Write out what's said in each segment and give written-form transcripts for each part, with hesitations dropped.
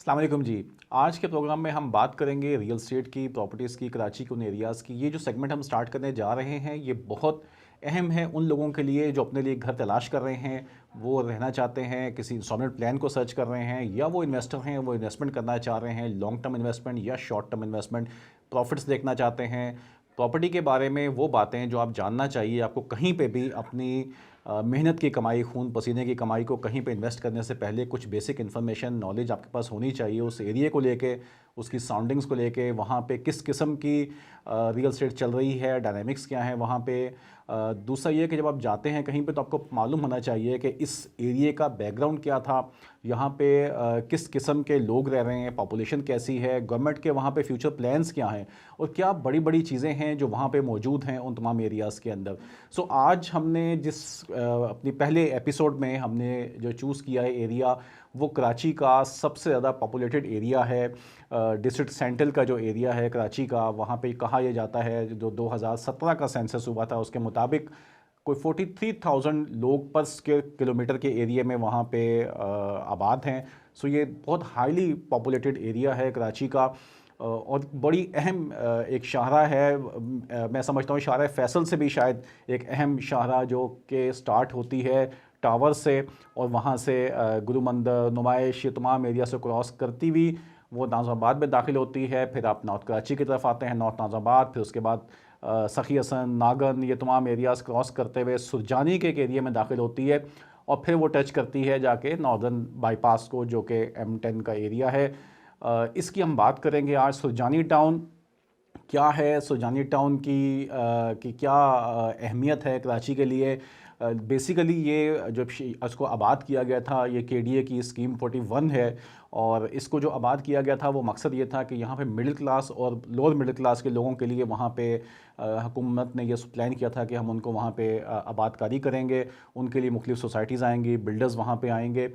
अस्सलाम वालेकुम जी। आज के प्रोग्राम में हम बात करेंगे रियल एस्टेट की, प्रॉपर्टीज़ की, कराची के उन एरियाज़ की। ये जो सेगमेंट हम स्टार्ट करने जा रहे हैं ये बहुत अहम है उन लोगों के लिए जो अपने लिए घर तलाश कर रहे हैं, वो रहना चाहते हैं, किसी इंस्टॉलमेंट प्लान को सर्च कर रहे हैं, या वो इन्वेस्टर हैं, वो इन्वेस्टमेंट करना चाह रहे हैं, लॉन्ग टर्म इन्वेस्टमेंट या शॉर्ट टर्म इन्वेस्टमेंट, प्रॉफिट्स देखना चाहते हैं। प्रॉपर्टी के बारे में वो बातें जो आप जानना चाहिए आपको कहीं पे भी अपनी मेहनत की कमाई, खून पसीने की कमाई को कहीं पे इन्वेस्ट करने से पहले कुछ बेसिक इन्फॉर्मेशन, नॉलेज आपके पास होनी चाहिए उस एरिया को लेके, उसकी सराउंडिंग्स को लेके, वहाँ पे किस किस्म की रियल एस्टेट चल रही है, डायनामिक्स क्या है वहाँ पे। दूसरा ये कि जब आप जाते हैं कहीं पे तो आपको मालूम होना चाहिए कि इस एरिया का बैकग्राउंड क्या था, यहाँ पे किस किस्म के लोग रह रहे हैं, पॉपुलेशन कैसी है, गवर्नमेंट के वहाँ पे फ्यूचर प्लान्स क्या हैं, और क्या बड़ी बड़ी चीज़ें हैं जो वहाँ पे मौजूद हैं उन तमाम एरियाज़ के अंदर। सो आज हमने जिस अपनी पहले एपिसोड में हमने जो चूज़ किया है एरिया, वो कराची का सबसे ज़्यादा पॉपुलेटेड एरिया है। डिस्ट्रिक्ट सेंट्रल का जो एरिया है कराची का, वहाँ पे कहा यह जाता है जो 2017 का सेंसस हुआ था उसके मुताबिक कोई 43,000 लोग पर स्क्वायर किलोमीटर के एरिया में वहाँ पे आबाद हैं। सो ये बहुत हाईली पॉपुलेटेड एरिया है कराची का, और बड़ी अहम एक शाहरा है। मैं समझता हूँ शाहरा फैसल से भी शायद एक अहम शाहरा जो कि स्टार्ट होती है टावर से, और वहाँ से गुरु मंदिर, नुमाइश, ये तमाम एरिया से क्रॉस करती हुई वो नाज़ाबाद में दाखिल होती है। फिर आप नॉर्थ कराची की तरफ आते हैं, नॉर्थ नाज़ाबाद, फिर उसके बाद सखी हसन, नागन, ये तमाम एरियाज़ क्रॉस करते हुए सुरजानी के एक एरिया में दाखिल होती है, और फिर वो टच करती है जाके नॉर्दर्न बाईपास को जो कि M10 का एरिया है। इसकी हम बात करेंगे आज। सुरजानी टाउन क्या है, सुरजानी टाउन की क्या अहमियत है कराची के लिए। बेसिकली ये जो इसको आबाद किया गया था, ये KDA की स्कीम 41 है, और इसको जो आबाद किया गया था वो मकसद ये था कि यहाँ पे मिडिल क्लास और लोअर मिडिल क्लास के लोगों के लिए वहाँ पे हुकूमत ने ये प्लान किया था कि हम उनको वहाँ पे आबादकारी करेंगे, उनके लिए मुख्तलिफ सोसाइटीज़ आएंगी, बिल्डर्स वहाँ पे आएंगे।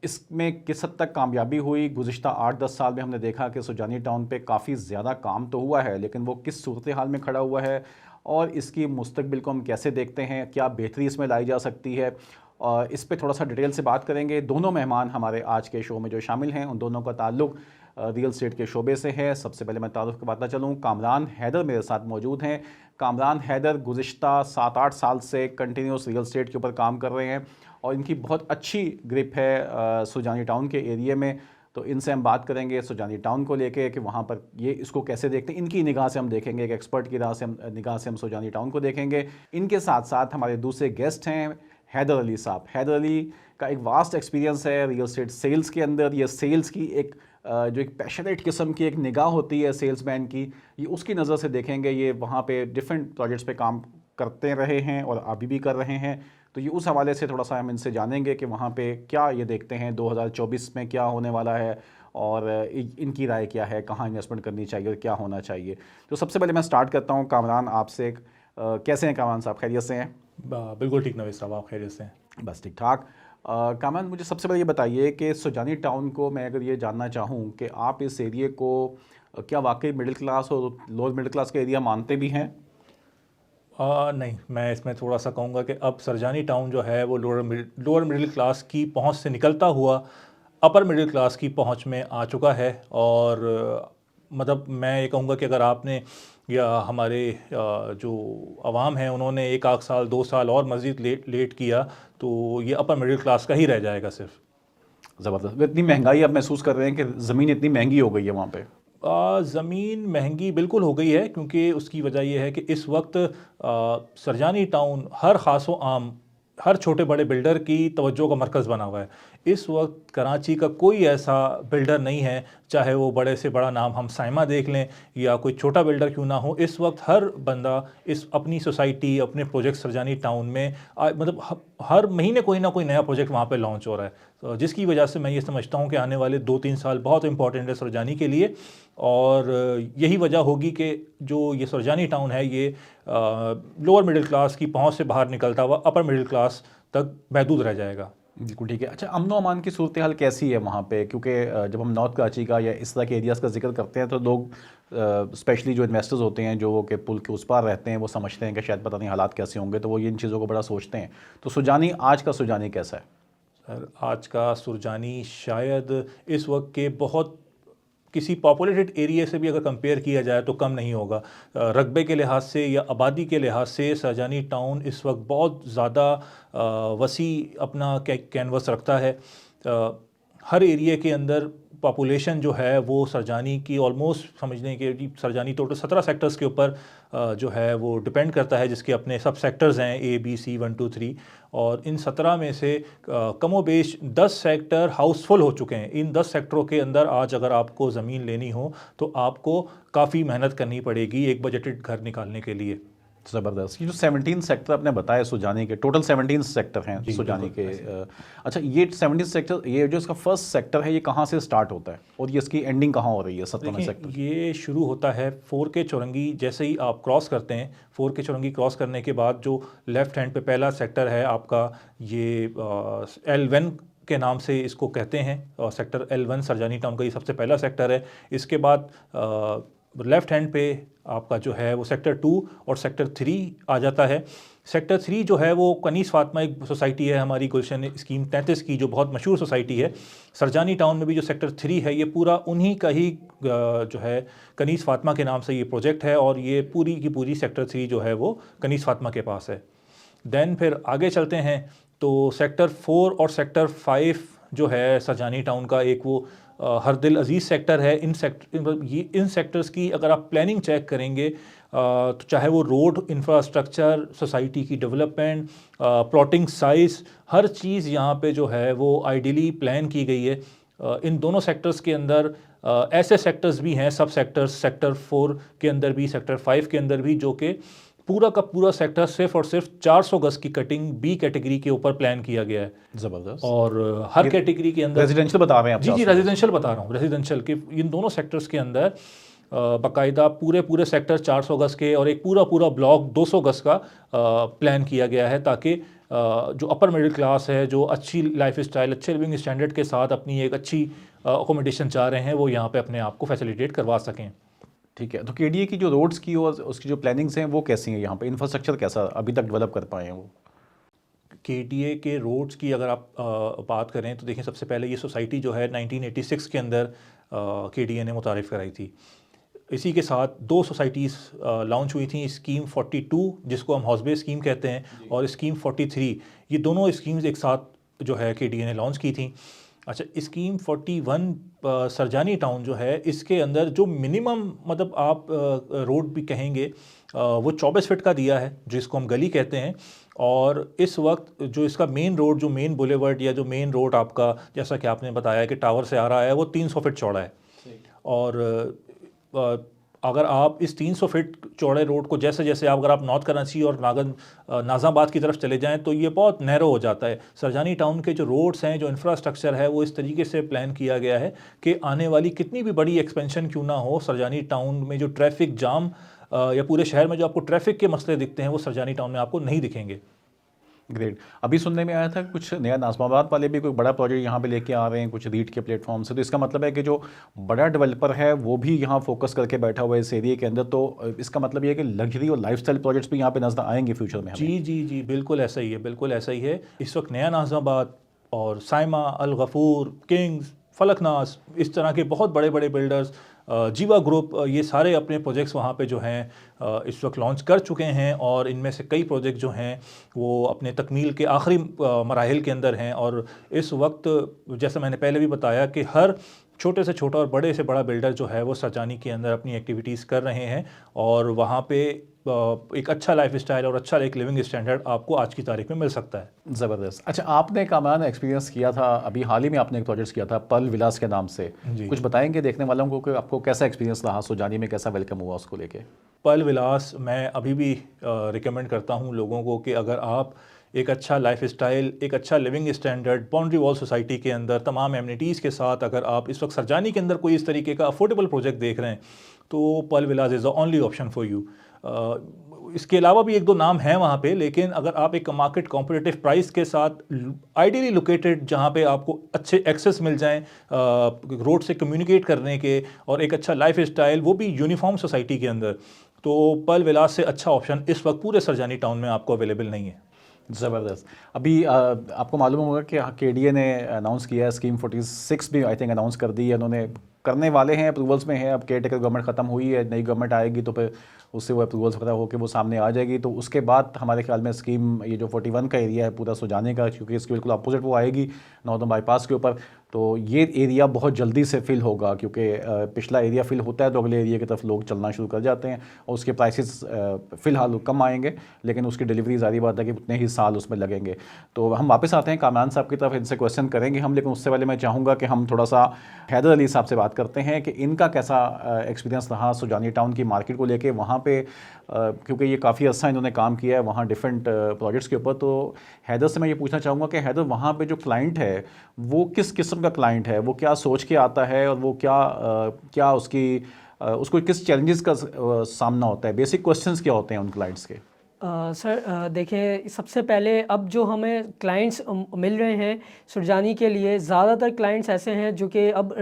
इसमें किस हद तक कामयाबी हुई, गुज़िश्ता 8-10 साल में हमने देखा कि सुरजानी टाउन पे काफ़ी ज़्यादा काम तो हुआ है, लेकिन वो किस सूरत हाल में खड़ा हुआ है और इसकी मुस्तकबिल को हम कैसे देखते हैं, क्या बेहतरी इसमें लाई जा सकती है, और इस पे थोड़ा सा डिटेल से बात करेंगे। दोनों मेहमान हमारे आज के शो में जो शामिल हैं उन दोनों का ताल्लुक़ रियल एस्टेट के शोबे से है। सबसे पहले मैं तारुफ की बात चलूँ, कामरान हैदर मेरे साथ मौजूद हैं। कामरान हैदर गुज़िश्ता 7-8 साल से कंटिन्यूस रियल एस्टेट के ऊपर काम कर रहे हैं, और इनकी बहुत अच्छी ग्रिप है सुरजानी टाउन के एरिया में। तो इनसे हम बात करेंगे सुरजानी टाउन को लेके कि वहाँ पर ये इसको कैसे देखते हैं, इनकी निगाह से हम देखेंगे, एक एक्सपर्ट की निगाह से हम सुरजानी टाउन को देखेंगे। इनके साथ साथ हमारे दूसरे गेस्ट हैं हैदर अली साहब। हैदर अली का एक वास्ट एक्सपीरियंस है रियल एस्टेट सेल्स के अंदर। ये सेल्स की एक जो एक पैशनेट किस्म की एक निगाह होती है सेल्समैन की, ये उसकी नज़र से देखेंगे। ये वहाँ पे डिफरेंट प्रोजेक्ट्स पे काम करते रहे हैं और अभी भी कर रहे हैं, तो ये उस हवाले से थोड़ा सा हम इनसे जानेंगे कि वहाँ पे क्या ये देखते हैं 2024 में क्या होने वाला है, और इनकी राय क्या है, कहाँ इन्वेस्टमेंट करनी चाहिए और क्या होना चाहिए। तो सबसे पहले मैं स्टार्ट करता हूँ कामरान आपसे। कैसे हैं कामरान साहब, खैरियत से हैं? बिल्कुल ठीक नवीद साहब, आप खैरियत से हैं? बस ठीक ठाक। कामरान, मुझे सबसे पहले ये बताइए कि सुरजानी टाउन को मैं अगर ये जानना चाहूँ कि आप इस एरिया को क्या वाकई मिडिल क्लास और लोअर मिडिल क्लास का एरिया मानते भी हैं? नहीं, मैं इसमें थोड़ा सा कहूँगा कि अब सुरजानी टाउन जो है वो लोअर मिडिल क्लास की पहुँच से निकलता हुआ अपर मिडिल क्लास की पहुँच में आ चुका है। और मतलब मैं ये कहूँगा कि अगर आपने या हमारे जो अवाम हैं उन्होंने 1 साल 2 साल और मज़ीद लेट किया तो ये अपर मिडिल क्लास का ही रह जाएगा सिर्फ। ज़बरदस्त। इतनी महंगाई आप महसूस कर रहे हैं कि ज़मीन इतनी महंगी हो गई है वहाँ पे? ज़मीन महंगी बिल्कुल हो गई है, क्योंकि उसकी वजह यह है कि इस वक्त सुरजानी टाउन हर ख़ास व आम, हर छोटे बड़े बिल्डर की तवज्जो का मरकज़ बना हुआ है। इस वक्त कराची का कोई ऐसा बिल्डर नहीं है, चाहे वो बड़े से बड़ा नाम हम साइमा देख लें या कोई छोटा बिल्डर क्यों ना हो, इस वक्त हर बंदा इस अपनी सोसाइटी, अपने प्रोजेक्ट सुरजानी टाउन में मतलब हर महीने कोई ना कोई नया प्रोजेक्ट वहाँ पे लॉन्च हो रहा है। तो जिसकी वजह से मैं ये समझता हूँ कि आने वाले 2-3 साल बहुत इंपॉर्टेंट है सुरजानी के लिए, और यही वजह होगी कि जो ये सुरजानी टाउन है ये लोअर मिडिल क्लास की पहुँच से बाहर निकलता हुआ अपर मिडिल क्लास तक महदूद रह जाएगा। बिल्कुल ठीक है। अच्छा, अमन अमान की सूरत हाल कैसी है वहाँ पे? क्योंकि जब हम नॉर्थ कराची का या इस तरह के एरियाज़ का जिक्र करते हैं तो लोग स्पेशली जो इन्वेस्टर्स होते हैं जो कि पुल के उस पार रहते हैं वो समझते हैं कि शायद पता नहीं हालात कैसे होंगे, तो वो इन चीज़ों को बड़ा सोचते हैं। तो सुजानी, आज का सुजानी कैसा है? सर आज का सुरजानी शायद इस वक्त के बहुत किसी पॉपुलेटेड एरिया से भी अगर कंपेयर किया जाए तो कम नहीं होगा। रकबे के लिहाज से या आबादी के लिहाज से सरजानी टाउन इस वक्त बहुत ज़्यादा वसी अपना कैनवस रखता है। हर एरिया के अंदर पॉपुलेशन जो है वो सरजानी की ऑलमोस्ट समझने के जी सरजानी टोटल 17 सेक्टर्स के ऊपर जो है वो डिपेंड करता है, जिसके अपने सब सेक्टर्स हैं A B C 1 2 3। और इन 17 में से कमोबेश 10 सेक्टर हाउसफुल हो चुके हैं। इन 10 सेक्टरों के अंदर आज अगर आपको ज़मीन लेनी हो तो आपको काफ़ी मेहनत करनी पड़ेगी एक बजटेड घर निकालने के लिए। ज़बरदस्त। ये जो 17 सेक्टर आपने बताया सुजानी के, टोटल 17 सेक्टर हैं सुजानी के। अच्छा, ये 17 सेक्टर, ये जो इसका फर्स्ट सेक्टर है ये कहाँ से स्टार्ट होता है और ये इसकी एंडिंग कहाँ हो रही है 17वें सेक्टर? ये शुरू होता है 4K चौरंगी। जैसे ही आप क्रॉस करते हैं 4K चौरंगी क्रॉस करने के बाद जो लेफ़्ट हैंड पे पहला सेक्टर है आपका, ये L1 के नाम से इसको कहते हैं। सेक्टर L1 सरजानी टाउन का ये सबसे पहला सेक्टर है। इसके बाद लेफ़्ट हैंड पे आपका जो है वो सेक्टर 2 और सेक्टर 3 आ जाता है। सेक्टर 3 जो है वो कनीस फातिमा एक सोसाइटी है हमारी गुलशन स्कीम 33 की, जो बहुत मशहूर सोसाइटी है। सरजानी टाउन में भी जो सेक्टर 3 है ये पूरा उन्हीं का ही जो है कनीस फातिमा के नाम से ये प्रोजेक्ट है, और ये पूरी की पूरी सेक्टर 3 जो है वो कनीस फातिमा के पास है। देन फिर आगे चलते हैं तो सेक्टर 4 और सेक्टर 5 जो है सरजानी टाउन का एक वो हर दिल अजीज़ सेक्टर है। इन सेक्टर्स की अगर आप प्लानिंग चेक करेंगे तो चाहे वो रोड इंफ्रास्ट्रक्चर, सोसाइटी की डेवलपमेंट, प्लॉटिंग साइज़, हर चीज़ यहाँ पे जो है वो आइडियली प्लान की गई है। इन दोनों सेक्टर्स के अंदर ऐसे सेक्टर्स भी हैं, सब सेक्टर्स, सेक्टर 4 के अंदर भी, सेक्टर 5 के अंदर भी, जो कि पूरा का पूरा सेक्टर सिर्फ और सिर्फ 400 गज की कटिंग B कैटेगरी के ऊपर प्लान किया गया है। ज़बरदस्त। और हर कैटेगरी के अंदर रेजिडेंशियल बता रहे हैं आप? जी रेजिडेंशियल बता रहा हूँ। रेजिडेंशियल के इन दोनों सेक्टर्स के अंदर बाकायदा पूरे सेक्टर 400 गज के और एक पूरा ब्लॉक 200 गज का प्लान किया गया है, ताकि जो अपर मिडिल क्लास है, जो अच्छी लाइफ स्टाइल, अच्छे लिविंग स्टैंडर्ड के साथ अपनी एक अच्छी अकोमोडेशन चाह रहे हैं, वो यहाँ पे अपने आप को फैसिलिटेट करवा सकें। ठीक है। तो KDA की जो रोड्स की और उसकी जो प्लानिंग्स हैं वो कैसी हैं यहाँ पे? इंफ्रास्ट्रक्चर कैसा अभी तक डेवलप कर पाए हैं वो? KDA के रोड्स की अगर आप बात करें तो देखें, सबसे पहले ये सोसाइटी जो है 1986 के अंदर KDA ने मुतारिफ़ कराई थी। इसी के साथ 2 सोसाइटीज़ लॉन्च हुई थी, स्कीम 42 जिसको हम हाउस बेस स्कीम कहते हैं, और स्कीम 43। ये दोनों स्कीम्स एक साथ जो है KDA ने लॉन्च की थी। अच्छा, स्कीम 41 सरजानी टाउन जो है, इसके अंदर जो मिनिमम मतलब आप रोड भी कहेंगे वो 24 फीट का दिया है, जिसको हम गली कहते हैं। और इस वक्त जो इसका मेन रोड, जो मेन बुलेवर्ड या जो मेन रोड आपका, जैसा कि आपने बताया कि टावर से आ रहा है, वो 300 फीट चौड़ा है। और अगर आप इस 300 फीट चौड़े रोड को जैसे जैसे अगर आप नॉर्थ कराची और नाज़ाबाद की तरफ चले जाएं तो ये बहुत नैरो हो जाता है। सरजानी टाउन के जो रोड्स हैं, जो इंफ्रास्ट्रक्चर है, वो इस तरीके से प्लान किया गया है कि आने वाली कितनी भी बड़ी एक्सपेंशन क्यों ना हो, सरजानी टाउन में जो ट्रैफिक जाम या पूरे शहर में जो आपको ट्रैफिक के मसले दिखते हैं वो सरजानी टाउन में आपको नहीं दिखेंगे। ग्रेट। अभी सुनने में आया था कुछ नया नाज़िमाबाद वाले भी कोई बड़ा प्रोजेक्ट यहाँ पे लेके आ रहे हैं कुछ रीट के प्लेटफॉर्म से, तो इसका मतलब है कि जो बड़ा डेवलपर है वो भी यहाँ फोकस करके बैठा हुआ है इस एरिया के अंदर, तो इसका मतलब ये है कि लग्जरी और लाइफस्टाइल प्रोजेक्ट्स भी यहाँ पे नजर आएंगे फ्यूचर में हमें? जी बिल्कुल ऐसा ही है, बिल्कुल ऐसा ही है। इस वक्त नया नाज़िमाबाद और साइमा, अल गफूर, किंग्स, फलकनास, इस तरह के बहुत बड़े बड़े बिल्डर्स, जीवा ग्रुप, ये सारे अपने प्रोजेक्ट्स वहाँ पे जो हैं इस वक्त लॉन्च कर चुके हैं, और इनमें से कई प्रोजेक्ट जो हैं वो अपने तकमील के आखिरी मराहिल के अंदर हैं। और इस वक्त जैसे मैंने पहले भी बताया कि हर छोटे से छोटा और बड़े से बड़ा बिल्डर जो है वो सरजानी के अंदर अपनी एक्टिविटीज़ कर रहे हैं, और वहाँ पे एक अच्छा लाइफ स्टाइल और अच्छा एक लिविंग स्टैंडर्ड आपको आज की तारीख में मिल सकता है। ज़बरदस्त। अच्छा, आपने एक अमान एक्सपीरियंस किया था अभी हाल ही में, आपने एक प्रोजेक्ट किया था पर्ल विलास के नाम से, कुछ बताएंगे देखने वालों को कि आपको कैसा एक्सपीरियंस रहा, सुजानी में कैसा वेलकम हुआ उसको लेके? पर्ल विलास मैं अभी भी रिकमेंड करता हूँ लोगों को कि अगर आप एक अच्छा लाइफ स्टाइल, एक अच्छा living standard, boundary wall society के अंदर तमाम एमिनिटीज़ के साथ अगर आप इस वक्त सरजानी के अंदर कोई इस तरीके का अफोर्डेबल प्रोजेक्ट देख रहे हैं तो Pearl Vilas is the only option for you. इसके अलावा भी एक दो नाम हैं वहाँ पे, लेकिन अगर आप एक मार्केट कॉम्पिटिटिव प्राइस के साथ आइडियली लोकेटेड, जहाँ पे आपको अच्छे एक्सेस मिल जाएं रोड से कम्युनिकेट करने के, और एक अच्छा लाइफ स्टाइल, वो भी यूनिफॉर्म सोसाइटी के अंदर, तो पर्ल विलास से अच्छा ऑप्शन इस वक्त पूरे सरजानी टाउन में आपको अवेलेबल नहीं है। ज़बरदस्त। अभी आपको मालूम होगा कि केडीए ने अनाउंस किया है, स्कीम 46 भी आई थिंक अनाउंस कर दी है उन्होंने, करने वाले हैं, अप्रूवल्स में है। अब केयर टेकर गवर्नमेंट ख़त्म हुई है, नई गवर्नमेंट आएगी तो फिर उससे वो अप्रूवल्स वगैरह होकर वो सामने आ जाएगी। तो उसके बाद हमारे ख्याल में स्कीम ये जो 41 का एरिया है पूरा सुजाने का, क्योंकि इसके बिल्कुल अपोजिट वो आएगी नॉर्दर्न बाईपास के ऊपर, तो ये एरिया बहुत जल्दी से फिल होगा, क्योंकि पिछला एरिया फिल होता है तो अगले एरिया की तरफ लोग चलना शुरू कर जाते हैं, और उसके प्राइसेस फ़िलहाल कम आएंगे, लेकिन उसकी डिलीवरी ज़ाहिर बात है कि उतने ही साल उसमें लगेंगे। तो हम वापस आते हैं कामरान साहब की तरफ, इनसे क्वेश्चन करेंगे हम, लेकिन उससे पहले मैं चाहूँगा कि हम थोड़ा सा हैदर अली साहब से बात करते हैं कि इनका कैसा एक्सपीरियंस रहा सुजानी टाउन की मार्केट को लेके वहाँ पे, क्योंकि ये काफ़ी अच्छा इन्होंने काम किया है वहाँ डिफरेंट प्रोजेक्ट्स के ऊपर। तो हैदर से मैं ये पूछना चाहूँगा कि हैदर, वहाँ पे जो क्लाइंट है वो किस किस्म का क्लाइंट है, वो क्या सोच के आता है, और वो क्या उसको किस चैलेंजेस का सामना होता है, बेसिक क्वेश्चंस क्या होते हैं उन क्लाइंट्स के? सर देखिए, सबसे पहले अब जो हमें क्लाइंट्स मिल रहे हैं सुरजानी के लिए, ज़्यादातर क्लाइंट्स ऐसे हैं जो कि अब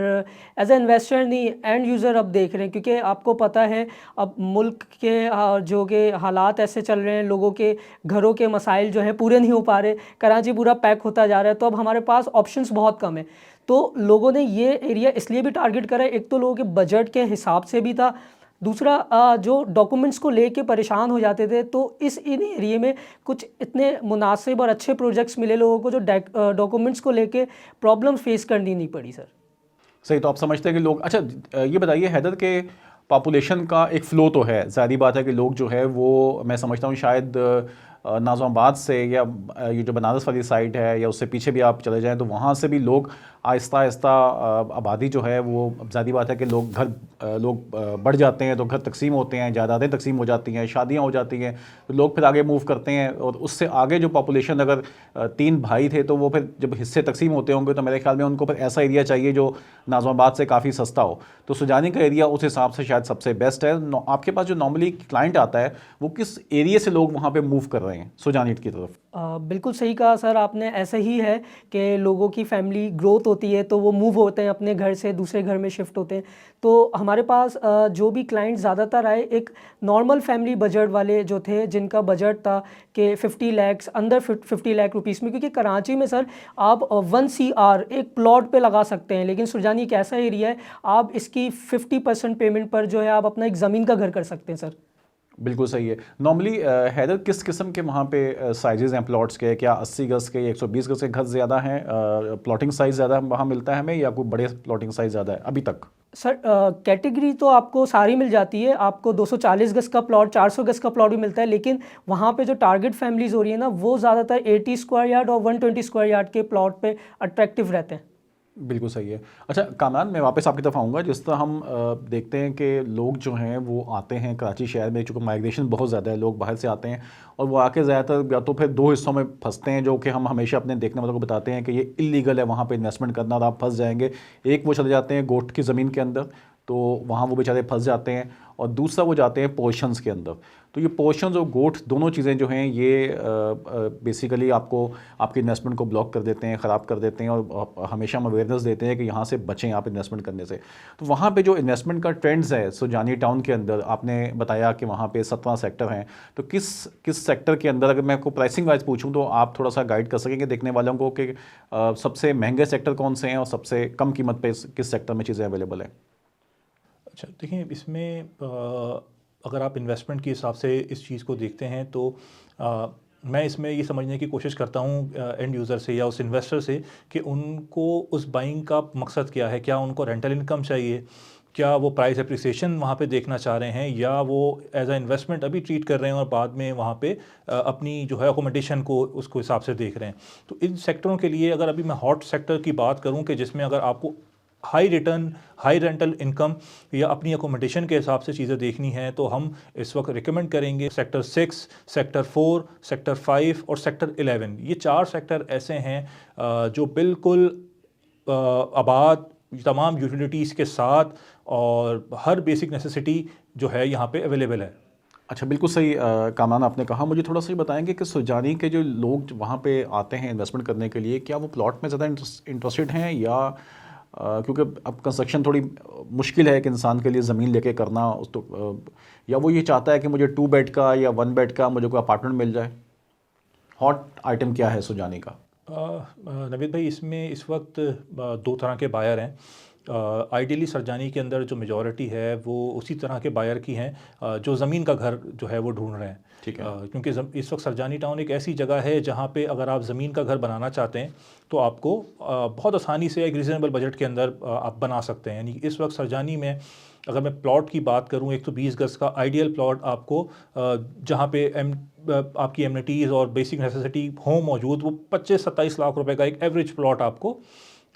एज ए इन्वेस्टर नहीं, एंड यूज़र अब देख रहे हैं, क्योंकि आपको पता है अब मुल्क के जो कि हालात ऐसे चल रहे हैं, लोगों के घरों के मसाइल जो हैं पूरे नहीं हो पा रहे, कराची पूरा पैक होता जा रहा है, तो अब हमारे पास ऑप्शंस बहुत कम है। तो लोगों ने ये एरिया इसलिए भी टारगेट करा है, एक तो लोगों के बजट के हिसाब से भी था, दूसरा जो डॉक्यूमेंट्स को लेके परेशान हो जाते थे, तो इन एरिया में कुछ इतने मुनासिब और अच्छे प्रोजेक्ट्स मिले लोगों को जो डॉक्यूमेंट्स को लेके प्रॉब्लम फेस करनी नहीं पड़ी सर। सही, तो आप समझते हैं कि लोग, अच्छा ये बताइए हैदर के पॉपुलेशन का एक फ़्लो तो है, ज़ाहिर बात है कि लोग जो है वो, मैं समझता हूँ शायद नाज़िमाबाद से, या ये जो बनारस वाली साइड है, या उससे पीछे भी आप चले जाएं तो वहाँ से भी लोग आहिस्ता आहिस्ता आबादी जो है वो, अब ज़ाहिर बात है कि लोग बढ़ जाते हैं तो घर तकसीम होते हैं, जायदादें तकसीम हो जाती हैं, शादियाँ हो जाती हैं, तो लोग फिर आगे मूव करते हैं, और उससे आगे जो पॉपुलेशन, अगर 3 भाई थे तो वो फिर जब हिस्से तकसीम होते होंगे तो मेरे ख्याल में उनको फिर ऐसा एरिया चाहिए जो नाज़िमाबाद से काफ़ी सस्ता हो, तो सुजानी का एरिया उस हिसाब से शायद सबसे बेस्ट है। आपके पास जो नॉर्मली क्लाइंट आता है वो किस एरिया से लोग वहाँ पर मूव कर रहे हैं सुजानी की तरफ? बिल्कुल सही कहा सर आपने, ऐसा ही है कि लोगों की फैमिली ग्रोथ होती है तो वो मूव होते हैं, अपने घर से दूसरे घर में शिफ्ट होते हैं। तो हमारे पास जो भी क्लाइंट ज़्यादातर आए, एक नॉर्मल फैमिली बजट वाले जो थे, जिनका बजट था कि 50 लाख अंदर 50 लाख रुपीस में, क्योंकि कराची में सर आप 1 CR एक प्लॉट पे लगा सकते हैं, लेकिन सुरजानी एक ऐसा एरिया है आप इसकी 50% पेमेंट पर जो है आप अपना एक ज़मीन का घर कर सकते हैं सर। बिल्कुल सही है। नॉर्मली हैदर, किस किस्म के वहाँ पे साइजेज़ हैं प्लॉट्स के? क्या 80 गज़ के, 120 गज़ के घर ज़्यादा हैं, प्लॉटिंग साइज़ ज़्यादा वहाँ मिलता है हमें, या कोई बड़े प्लॉटिंग साइज़ ज़्यादा है अभी तक? सर कैटेगरी तो आपको सारी मिल जाती है, आपको 240 गज़ का प्लॉट, 400 गज़ का प्लॉट भी मिलता है, लेकिन वहाँ पे जो टारगेट फैमिलीज़ हो रही है ना, वो ज़्यादातर 80 स्क्वायर यार्ड और 120 स्क्वायर यार्ड के प्लॉट पे अट्रैक्टिव रहते हैं। बिल्कुल सही है। अच्छा कामरान, मैं वापस आपकी तरफ आऊँगा। जिस तरह हम देखते हैं कि लोग जो हैं वो आते हैं कराची शहर में, चूँकि माइग्रेशन बहुत ज़्यादा है, लोग बाहर से आते हैं और वो आके ज़्यादातर या तो फिर 2 हिस्सों में फंसते हैं, जो कि हम हमेशा अपने देखने वालों को बताते हैं कि ये इल्लीगल है वहाँ पे इन्वेस्टमेंट करना और आप फंस जाएंगे। एक वो चले जाते हैं गोट की ज़मीन के अंदर, तो वहाँ वो बेचारे फंस जाते हैं, और दूसरा वो जाते हैं पोर्शंस के अंदर। तो ये पोर्शंस और गोट दोनों चीज़ें जो हैं ये बेसिकली आपको आपके इन्वेस्टमेंट को ब्लॉक कर देते हैं, ख़राब कर देते हैं, और हमेशा हम अवेयरनेस देते हैं कि यहाँ से बचें आप इन्वेस्टमेंट करने से। तो वहाँ पे जो इन्वेस्टमेंट का ट्रेंड्स है सुजानी टाउन के अंदर, आपने बताया कि वहाँ पे 17 सेक्टर हैं, तो किस सेक्टर के अंदर, अगर मैं आपको प्राइसिंग वाइज पूछूँ तो आप थोड़ा सा गाइड कर सकेंगे देखने वालों को कि सबसे महंगे सेक्टर कौन से हैं और सबसे कम कीमत पर किस सेक्टर में चीज़ें अवेलेबल हैं? अच्छा देखिए, इसमें अगर आप इन्वेस्टमेंट के हिसाब से इस चीज़ को देखते हैं तो मैं इसमें ये समझने की कोशिश करता हूँ एंड यूज़र से या उस इन्वेस्टर से कि उनको उस बाइंग का मकसद क्या है। क्या उनको रेंटल इनकम चाहिए, क्या वो प्राइस एप्रिसिएशन वहाँ पे देखना चाह रहे हैं, या वो एज अ इन्वेस्टमेंट अभी ट्रीट कर रहे हैं और बाद में वहाँ पे अपनी जो है अकोमोडेशन को उसको हिसाब से देख रहे हैं। तो इन सेक्टरों के लिए अगर अभी मैं हॉट सेक्टर की बात करूँ कि जिसमें अगर आपको high return, high rental income या अपनी अकोमोडेशन के हिसाब से चीज़ें देखनी है, तो हम इस वक्त रिकमेंड करेंगे सेक्टर 6, सेक्टर 4, सेक्टर 5 और सेक्टर 11। ये 4 सेक्टर ऐसे हैं जो बिल्कुल आबाद, तमाम यूटिलिटीज़ के साथ और हर बेसिक नेसेसिटी जो है यहाँ पे अवेलेबल है। अच्छा, बिल्कुल सही कामरान आपने कहा। मुझे थोड़ा सा ये बताएंगे कि सुजानी के जो लोग वहाँ पे आते हैं इन्वेस्टमेंट करने के लिए, क्या वो प्लॉट में ज़्यादा इंटरेस्टेड हैं, या क्योंकि अब कंस्ट्रक्शन थोड़ी मुश्किल है एक इंसान के लिए ज़मीन लेके करना, या वो ये चाहता है कि मुझे 2 बेड का या 1 बेड का मुझे कोई अपार्टमेंट मिल जाए? हॉट आइटम क्या है सुजानी का? नवीद भाई, इसमें इस वक्त दो तरह के बायर हैं। आइडियली सरजानी के अंदर जो मेजॉरिटी है वो उसी तरह के बायर की हैं जो ज़मीन का घर जो है वो ढूंढ रहे हैं। ठीक है। क्योंकि इस वक्त सरजानी टाउन एक ऐसी जगह है जहाँ पे अगर आप ज़मीन का घर बनाना चाहते हैं तो आपको बहुत आसानी से एक रीज़नेबल बजट के अंदर आप बना सकते हैं। यानी इस वक्त सरजानी में अगर मैं प्लॉट की बात करूं, 120 गज का आइडियल प्लॉट आपको जहां पे आपकी एमिनिटीज़ और बेसिक नेसेसिटी होम मौजूद, वो 25-27 लाख रुपए का एक एवरेज प्लॉट आपको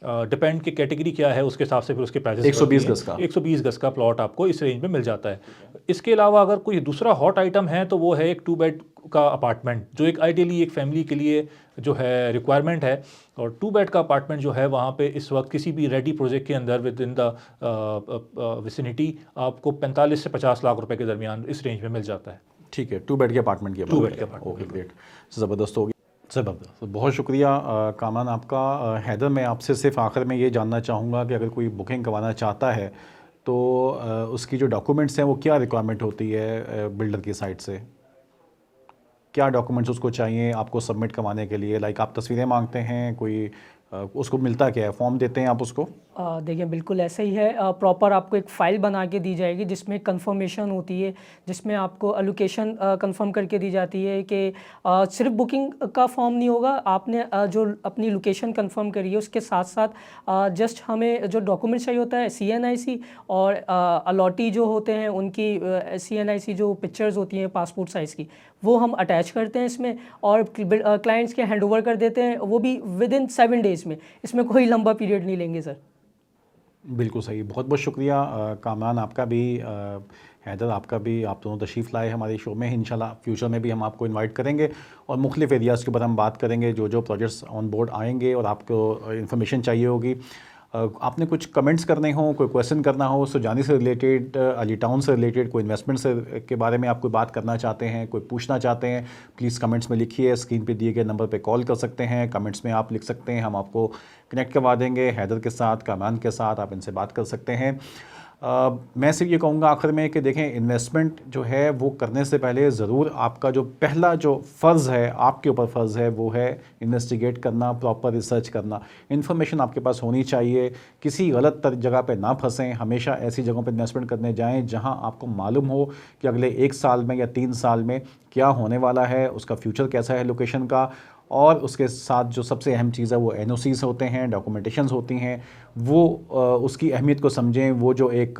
डिपेंड की कैटेगरी क्या है उसके हिसाब से फिर उसके प्राइसेस 120 गज का 120 गज का प्लॉट आपको इस रेंज में मिल जाता है। इसके अलावा अगर कोई दूसरा हॉट आइटम है तो वो है एक 2 बेड का अपार्टमेंट, जो एक आइडियली एक फैमिली के लिए जो है रिक्वायरमेंट है। और 2 बेड का अपार्टमेंट जो है वहाँ पे इस वक्त किसी भी रेडी प्रोजेक्ट के अंदर विद इन द विसिनिटी आपको 45 से 50 लाख रुपए के दरमियान इस रेंज में मिल जाता है। ठीक है, 2 बेड के अपार्टमेंट की 2 बेड के अपार्टमेंट। ओके, ग्रेट, ज़बरदस्त होगी, ज़बरदस्त। बहुत शुक्रिया कामरान आपका। हैदर, मैं आपसे सिर्फ आखिर में ये जानना चाहूँगा कि अगर कोई बुकिंग करवाना चाहता है तो उसकी जो डॉक्यूमेंट्स हैं वो क्या रिक्वायरमेंट होती है बिल्डर की साइड से? क्या डॉक्यूमेंट्स उसको चाहिए आपको सबमिट करवाने के लिए? लाइक आप तस्वीरें मांगते हैं, कोई उसको मिलता क्या है, फॉर्म देते हैं आप उसको? देखिए बिल्कुल ऐसा ही है। प्रॉपर आपको एक फ़ाइल बना के दी जाएगी जिसमें कंफर्मेशन होती है, जिसमें आपको एलोकेशन कंफर्म करके दी जाती है कि सिर्फ बुकिंग का फॉर्म नहीं होगा, आपने जो अपनी लोकेशन कंफर्म करी है उसके साथ साथ जस्ट हमें जो डॉक्यूमेंट चाहिए होता है CNIC और अलॉटी जो होते हैं उनकी CNIC जो पिक्चर्स होती हैं पासपोर्ट साइज़ की, वो हम अटैच करते हैं इसमें और क्लाइंट्स के हैंड ओवर कर देते हैं, वो भी विद इन 7 डेज़ में। इसमें कोई लंबा पीरियड नहीं लेंगे सर। बिल्कुल सही, बहुत बहुत शुक्रिया कामरान आपका भी, हैदर आपका भी। आप दोनों तशरीफ़ लाए हमारे शो में। इंशाल्लाह फ्यूचर में भी हम आपको इनवाइट करेंगे और मुख्तलिफ़ एरियाज़ के ऊपर हम बात करेंगे, जो जो प्रोजेक्ट्स ऑन बोर्ड आएंगे और आपको इन्फॉर्मेशन चाहिए होगी। आपने कुछ कमेंट्स करने हो, कोई क्वेश्चन करना हो सुजानी से रिलेटेड, अली टाउन से रिलेटेड, कोई इन्वेस्टमेंट से के बारे में आप कोई बात करना चाहते हैं, कोई पूछना चाहते हैं, प्लीज़ कमेंट्स में लिखिए। स्क्रीन पे दिए गए नंबर पे कॉल कर सकते हैं, कमेंट्स में आप लिख सकते हैं, हम आपको कनेक्ट करवा देंगे हैदर के साथ, कामरान के साथ। आप इनसे बात कर सकते हैं। मैं सिर्फ ये कहूँगा आखिर में कि देखें, इन्वेस्टमेंट जो है वो करने से पहले ज़रूर आपका जो पहला जो फ़र्ज़ है, आपके ऊपर फ़र्ज़ है, वो है इन्वेस्टिगेट करना, प्रॉपर रिसर्च करना। इन्फॉर्मेशन आपके पास होनी चाहिए, किसी गलत जगह पे ना फंसें। हमेशा ऐसी जगहों पे इन्वेस्टमेंट करने जाएं जहां आपको मालूम हो कि अगले 1 साल में या 3 साल में क्या होने वाला है, उसका फ्यूचर कैसा है लोकेशन का। और उसके साथ जो सबसे अहम चीज़ है वो NOCs होते हैं, डॉक्यूमेंटेशंस होती हैं, वो उसकी अहमियत को समझें। वो जो एक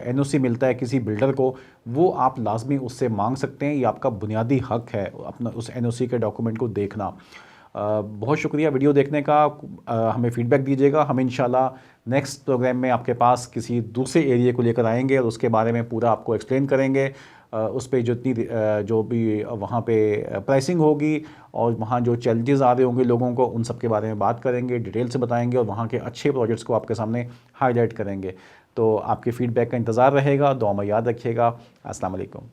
NOC मिलता है किसी बिल्डर को, वो आप लाजमी उससे मांग सकते हैं, ये आपका बुनियादी हक है अपना उस NOC के डॉक्यूमेंट को देखना। बहुत शुक्रिया वीडियो देखने का। हमें फ़ीडबैक दीजिएगा। हम इंशाल्लाह नेक्स्ट प्रोग्राम में आपके पास किसी दूसरे एरिया को लेकर आएंगे और उसके बारे में पूरा आपको एक्सप्लेन करेंगे। उस पर जो भी वहाँ पे प्राइसिंग होगी और वहाँ जो चैलेंजेस आ रहे होंगे लोगों को, उन सब के बारे में बात करेंगे, डिटेल से बताएंगे और वहाँ के अच्छे प्रोजेक्ट्स को आपके सामने हाईलाइट करेंगे। तो आपके फ़ीडबैक का इंतज़ार रहेगा। दुआ में याद रखिएगा। अस्सलाम वालेकुम।